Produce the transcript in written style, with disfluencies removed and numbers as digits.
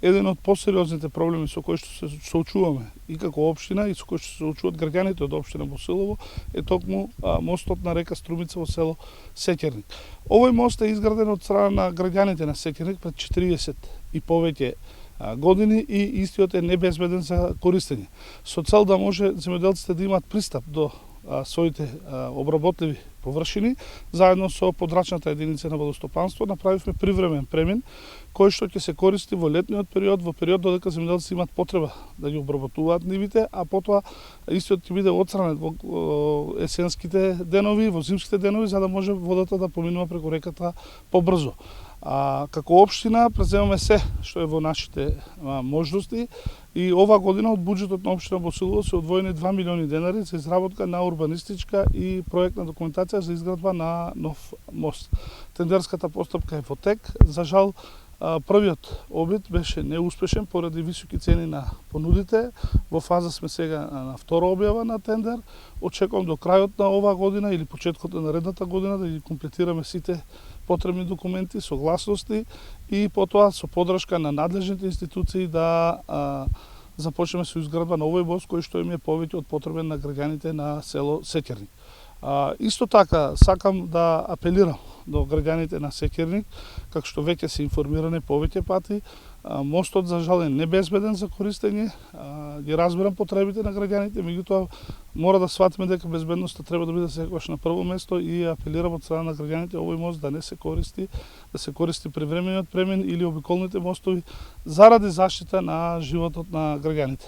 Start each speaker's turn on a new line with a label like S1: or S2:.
S1: еден од посериозните проблеми со кои што се соочуваме и како општина и со кои што се соочуваат граѓаните од општина Босилово е токму мостот на река Струмица во село Сеќерник. Овој мост е изграден од страна на граѓаните на Сеќерник пред 40 и повеќе години и истиот е небезбеден за користење. Со цел да може земјоделците да имаат пристап до своите обработливи површини, заедно со подрачната единица на водостопанство направивме привремен премин кој што ќе се користи во летниот период, во период додека земјоделците имаат потреба да ги обработуваат нивите, а потоа истиот ќе биде отстранет во есенските денови, во зимските денови, за да може водата да поминува преку реката побрзо. Како општина преземаме се што е во нашите можности и ова година од буџетот на општина Босилово се одвоени 2 милиони денари за изработка на урбанистичка и проектна документација за изградба на нов мост. Тендерската постапка е во тек. За жал, првиот обид беше неуспешен поради високи цени на понудите. Во фаза сме сега на втора објава на тендер. Очекувам до крајот на оваа година или почеткот на наредната година да ги комплетираме сите потребни документи, согласности и потоа со подршка на надлежните институции да започнеме со изградба на овој мост кој што им е повеќе од потребен на граѓаните на село Сеќерник. Исто така сакам да апелирам до граѓаните на Сеќерник, како што веќе се информиране повеќе пати, мостот за жал е небезбеден за користење, ги разбирам потребите на граѓаните, меѓутоа мора да сватиме дека безбедноста треба да биде секогаш на прво место и апелирам од страна на граѓаните овој мост да не се користи, да се користи привремениот премин или обиколните мостови заради заштита на животот на граѓаните.